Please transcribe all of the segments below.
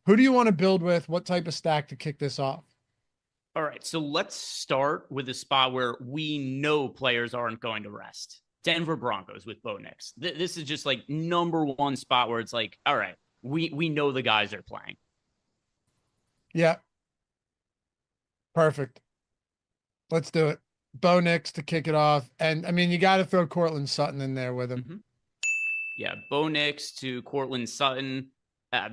Who do you want to build with? What type of stack to kick this off? All right, so let's start with a spot where we know players aren't going to rest. Denver Broncos with Bo Nix. This is just like number one spot where it's like, all right, we know the guys are playing. Yeah, perfect. Let's do it. Bo Nix to kick it off. And I mean, you got to throw Cortland Sutton in there with him. Mm-hmm. Yeah, Bo Nix to Cortland Sutton.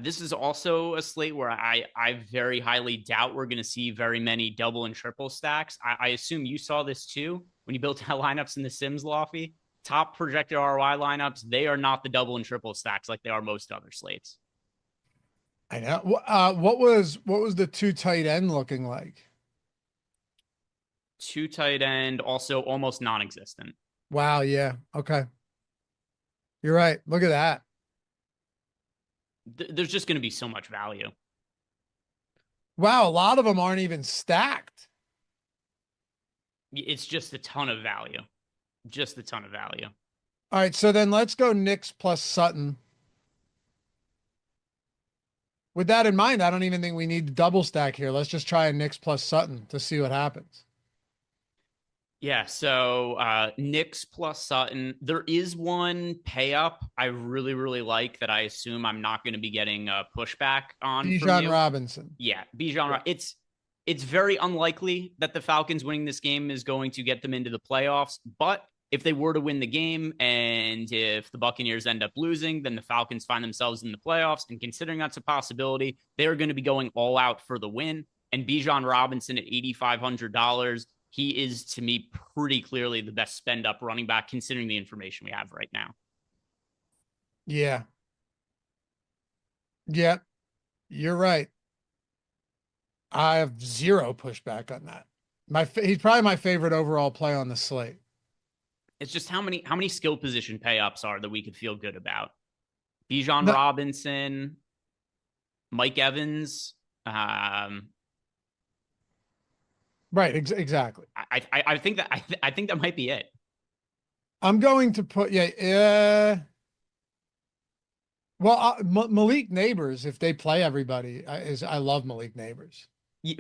This is also a slate where I very highly doubt we're going to see very many double and triple stacks. I assume you saw this too when you built lineups in the Sims Lofty. Top projected ROI lineups, they are not the double and triple stacks like they are most other slates. I know. What was the two tight end looking like? Two tight end, also almost non-existent. Wow. Yeah. Okay. You're right. Look at that. There's just going to be so much value. Wow. A lot of them aren't even stacked. It's just a ton of value. Just a ton of value. All right. So then let's go Nix plus Sutton. With that in mind, I don't even think we need to double stack here. Let's just try a Nix plus Sutton to see what happens. Yeah, so Nix plus Sutton. There is one pay up I really, really like that I assume I'm not going to be getting a pushback on from Bijan you. Robinson. Yeah, Bijan. It's very unlikely that the Falcons winning this game is going to get them into the playoffs. But if they were to win the game and if the Buccaneers end up losing, then the Falcons find themselves in the playoffs. And considering that's a possibility, they're going to be going all out for the win. And Bijan Robinson at $8,500. He is, to me, pretty clearly the best spend up running back, considering the information we have right now. Yeah. Yeah. You're right. I have zero pushback on that. He's probably my favorite overall play on the slate. It's just how many skill position pay ups are that we could feel good about. Bijan No, Robinson, Mike Evans. right. Exactly. I think that I think that might be it. I'm going to put, yeah. Well, Malik Neighbors, if they play everybody, I love Malik Neighbors.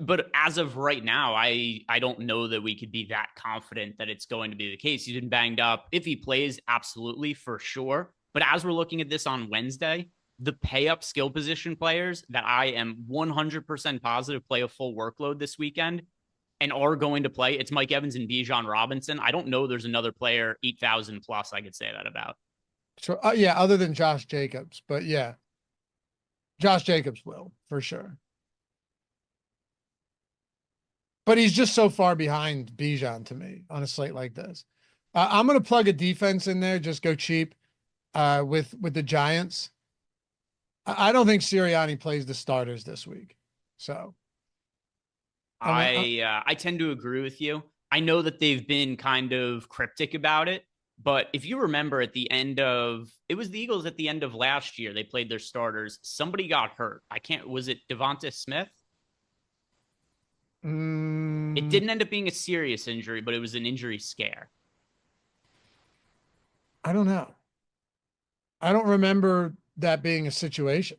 But as of right now, I don't know that we could be that confident that it's going to be the case. He's been banged up. If he plays, absolutely, for sure. But as we're looking at this on Wednesday, the pay up skill position players that I am 100% positive play a full workload this weekend and are going to play, it's Mike Evans and Bijan Robinson. I don't know there's another player 8,000 plus I could say that about. So, yeah, other than Josh Jacobs, but yeah, Josh Jacobs will for sure. But he's just so far behind Bijan to me on a slate like this. I'm going to plug a defense in there, just go cheap with the Giants. I don't think Sirianni plays the starters this week. So I tend to agree with you. I know that they've been kind of cryptic about it, but if you remember at the end of it was the Eagles at the end of last year, they played their starters. Somebody got hurt. Was it Devonta Smith? It didn't end up being a serious injury, but it was an injury scare. I don't know. I don't remember that being a situation.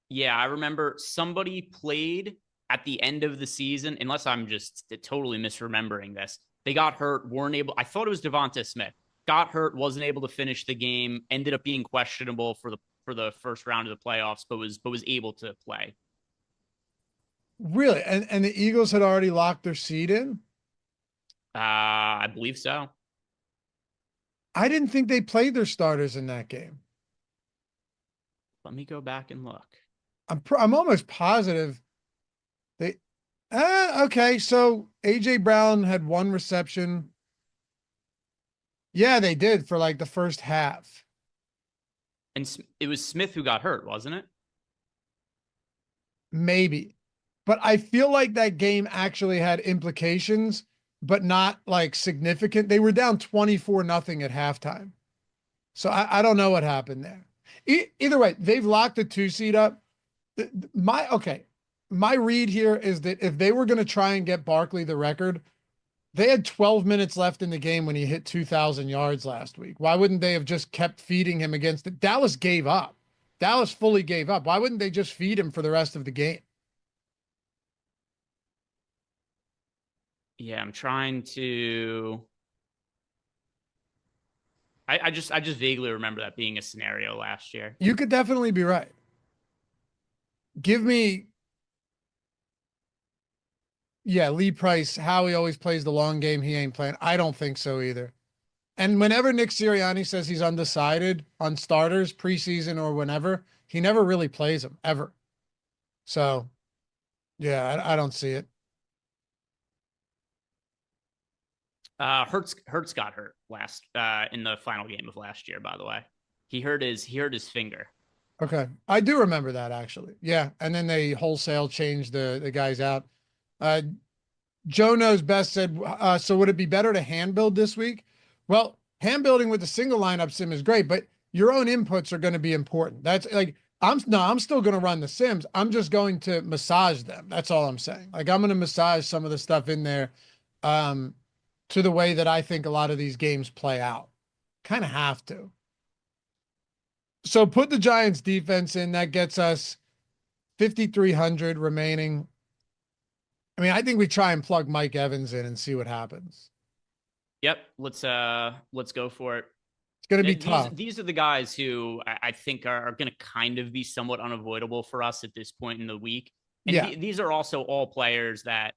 Yeah, I remember somebody played at the end of the season, unless I'm just totally misremembering this. They got hurt, weren't able. I thought it was Devonta Smith. Got hurt, wasn't able to finish the game, ended up being questionable for the first round of the playoffs, but was able to play. Really? And the Eagles had already locked their seed in? I believe so. I didn't think they played their starters in that game. Let me go back and look. I'm almost positive they okay, so AJ Brown had one reception. Yeah, they did for like the first half. And it was Smith who got hurt, wasn't it? Maybe. But I feel like that game actually had implications, but not like significant. They were down 24-0 at halftime. So I don't know what happened there. Either way, they've locked the 2 seed up. My read here is that if they were going to try and get Barkley the record, they had 12 minutes left in the game when he hit 2,000 yards last week. Why wouldn't they have just kept feeding him against it? Dallas gave up. Dallas fully gave up. Why wouldn't they just feed him for the rest of the game? Yeah, I'm trying to. I just vaguely remember that being a scenario last year. You could definitely be right. Give me, yeah, Lee Price, how he always plays the long game. He ain't playing. I don't think so either. And whenever Nick Sirianni says he's undecided on starters preseason or whenever, he never really plays them ever. So yeah, I don't see it. Hertz got hurt last in the final game of last year. By the way, he hurt his finger. Okay. I do remember that actually. Yeah. And then they wholesale changed the guys out. Uh, Joe Knows Best said, so would it be better to hand build this week? Well, hand building with the single lineup sim is great, but your own inputs are going to be important. That's like, I'm still going to run the sims. I'm just going to massage them. That's all I'm saying. Like I'm going to massage some of the stuff in there, um, to the way that I think a lot of these games play out. Kind of have to. So put the Giants defense in. That gets us 5,300 remaining. I mean, I think we try and plug Mike Evans in and see what happens. Yep, let's go for it. It's going to be These tough. these are the guys who I think are going to kind of be somewhat unavoidable for us at this point in the week. And Yeah, these are also all players that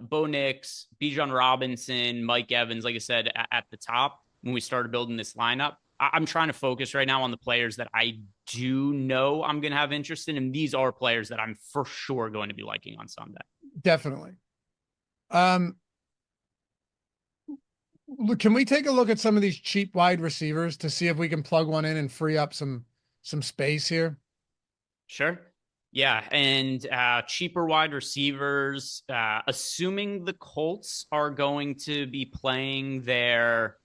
Bo Nix, Bijan Robinson, Mike Evans, like I said, at the top when we started building this lineup. I'm trying to focus right now on the players that I do know I'm going to have interest in. And these are players that I'm for sure going to be liking on Sunday. definitely. Um, can we take a look at some of these cheap wide receivers to see if we can plug one in and free up some space here? Sure. Yeah, and cheaper wide receivers, assuming the Colts are going to be playing their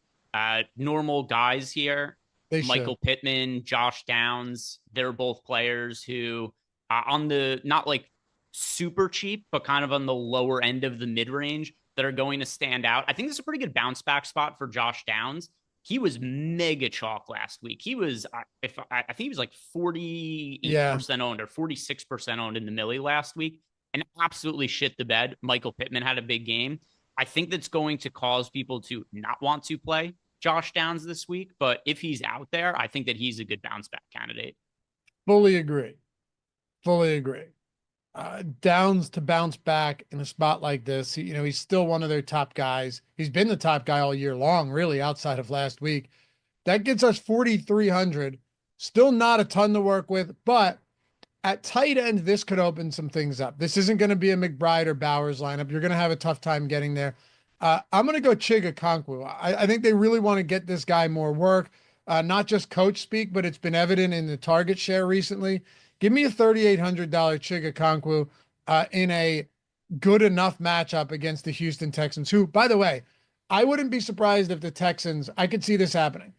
normal guys here, They should. Michael Pittman, Josh Downs, they're both players who on the not like super cheap, but kind of on the lower end of the mid range that are going to stand out. I think this is a pretty good bounce back spot for Josh Downs. He was mega chalk last week. He was, if I think he was like Yeah. 48% owned or 46% owned in the Millie last week, and absolutely shit the bed. Michael Pittman had a big game. I think that's going to cause people to not want to play Josh Downs this week. But if he's out there, I think that he's a good bounce back candidate. Fully agree. Fully agree. Downs to bounce back in a spot like this. He's still one of their top guys. He's been the top guy all year long, really, outside of last week. That gets us 4,300. Still not a ton to work with, but at tight end, this could open some things up. This isn't going to be a McBride or Bowers lineup. You're going to have a tough time getting there. I'm going to go Chiga Konkwu. I think they really want to get this guy more work, not just coach speak, but it's been evident in the target share recently. Give me a $3,800 Chiga Konkwu in a good enough matchup against the Houston Texans, who, by the way, I wouldn't be surprised if the Texans, I could see this happening.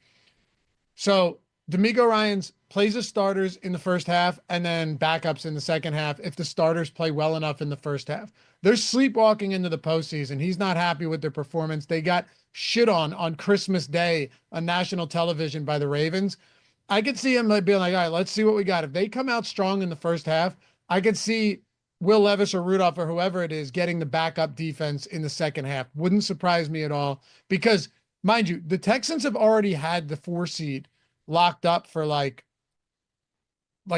So D'Amico Ryans plays his starters in the first half and then backups in the second half if the starters play well enough in the first half. They're sleepwalking into the postseason. He's not happy with their performance. They got shit on Christmas Day on national television by the Ravens. I could see him like being like, all right, let's see what we got. If they come out strong in the first half, I could see Will Levis or Rudolph or whoever it is getting the backup defense in the second half. Wouldn't surprise me at all because, mind you, the Texans have already had the 4 seed locked up for like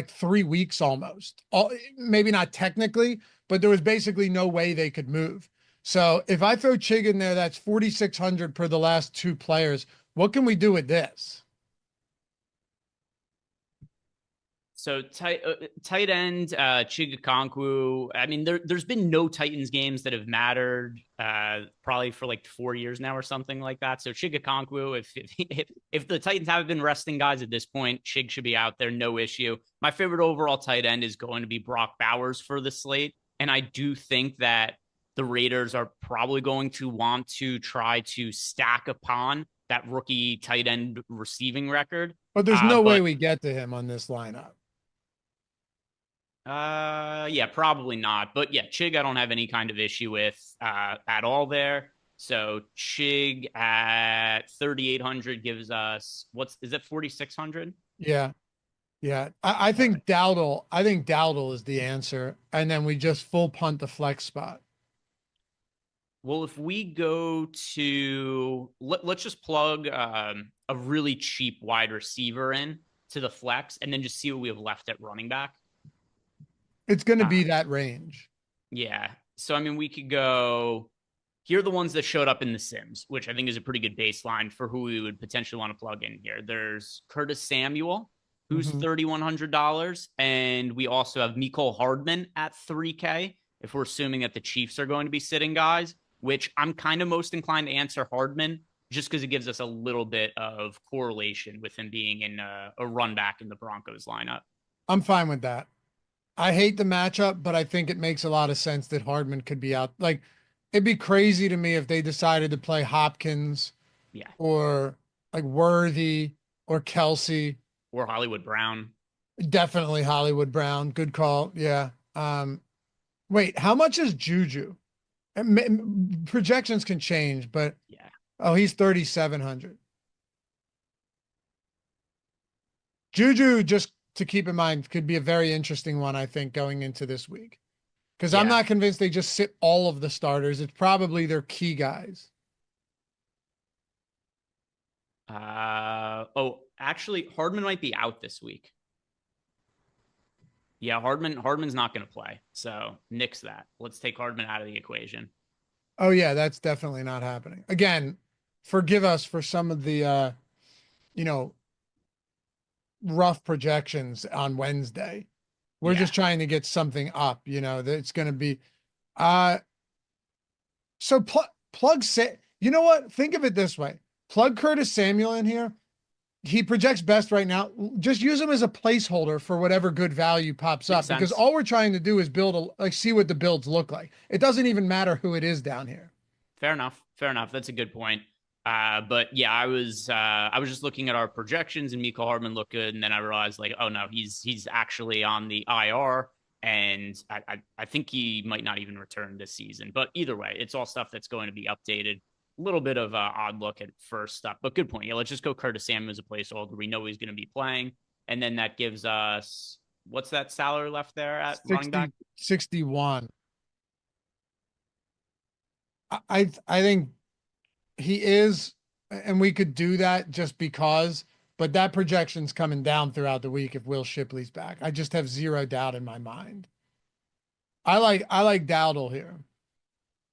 3 weeks almost. Maybe not technically, but there was basically no way they could move. So if I throw Chig in there, that's 4,600 per the last two players. What can we do with this? So tight end Chiga Konkwu. I mean, there's been no Titans games that have mattered probably for like 4 years now or something like that. So Chiga Konkwu, if the Titans haven't been resting guys at this point, Chig should be out there, no issue. My favorite overall tight end is going to be Brock Bowers for the slate, and I do think that the Raiders are probably going to want to try to stack upon that rookie tight end receiving record. But there's no way But we get to him on this lineup. yeah, probably not. But yeah, Chig, I don't have any kind of issue with at all there. So Chig at 3,800 gives us is it 4,600? Yeah. Yeah, I All right. think Dowdle. I think Dowdle is the answer, and then we just full punt the flex spot. Well, if we go to let's just plug a really cheap wide receiver in to the flex, and then just see what we have left at running back. It's going to Uh, be that range. yeah. So I mean, we could go. Here are the ones that showed up in the Sims, which I think is a pretty good baseline for who we would potentially want to plug in here. There's Curtis Samuel, who's Mhm. $3,100, and we also have Mecole Hardman at 3K. If we're assuming that the Chiefs are going to be sitting guys, which I'm kind of most inclined to answer Hardman just because it gives us a little bit of correlation with him being in a run back in the Broncos lineup. I'm fine with that. I hate the matchup, but I think it makes a lot of sense that Hardman could be out. Like, it'd be crazy to me if they decided to play Hopkins Yeah. or like Worthy or Kelsey. Or Hollywood Brown. Definitely Hollywood Brown. Good call. Yeah. Wait, how much is Juju? Projections can change, but Yeah. oh, he's 3,700. Juju, just to keep in mind, could be a very interesting one, I think, going into this week. Because I'm Yeah. not convinced they just sit all of the starters. It's probably their key guys. Actually, Hardman might be out this week. Yeah, Hardman's not going to play. So nix that. Let's take Hardman out of the equation. Oh yeah, that's definitely not happening. Again, forgive us for some of the you know, rough projections on Wednesday. We're Yeah. just trying to get something up, that's going to be uh so plug say, you know what? Think of it this way. Plug Curtis Samuel in here. He projects best right now. Just use him as a placeholder for whatever good value pops Makes up because sense. all we're trying to do is see what the builds look like. It doesn't even matter who it is down here. Fair enough. Fair enough. That's a good point. But yeah, I was just looking at our projections and Mecole Hardman looked good, and then I realized like, oh no, he's actually on the IR, and I think he might not even return this season. But either way, it's all stuff that's going to be updated. A little bit of odd look at first stuff, but good point. Yeah, let's just go Curtis Samuel as a placeholder. We know he's going to be playing, and then that gives us what's that salary left there at running back? 61. I think he is, and we could do that just because, but that projection's coming down throughout the week if Will Shipley's back. I just have zero doubt in my mind. I like Dowdle here.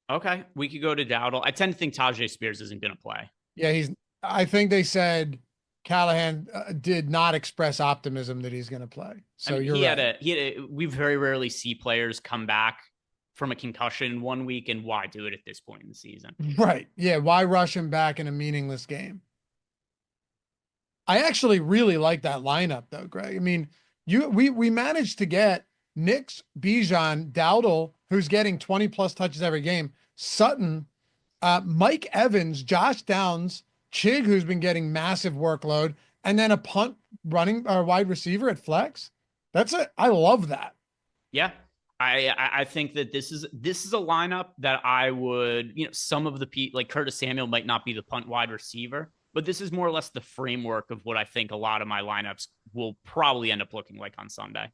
Okay, we could go to Dowdle. I tend to think Tajay Spears isn't going to play. Yeah, I think they said Callahan did not express optimism that he's going to play. I So mean, you're right. we very rarely see players come back from a concussion 1 week, and why do it at this point in the season? Right. Yeah. Why rush him back in a meaningless game? I actually really like that lineup though, Greg. I mean, we managed to get Nix, Bijan, Dowdle, who's getting 20 plus touches every game, Sutton, Mike Evans, Josh Downs, Chig, who's been getting massive workload, and then a punt running or wide receiver at flex. That's it. I love that. Yeah, I think that this is a lineup that I would, some of the like Curtis Samuel might not be the punt wide receiver, but this is more or less the framework of what I think a lot of my lineups will probably end up looking like on Sunday.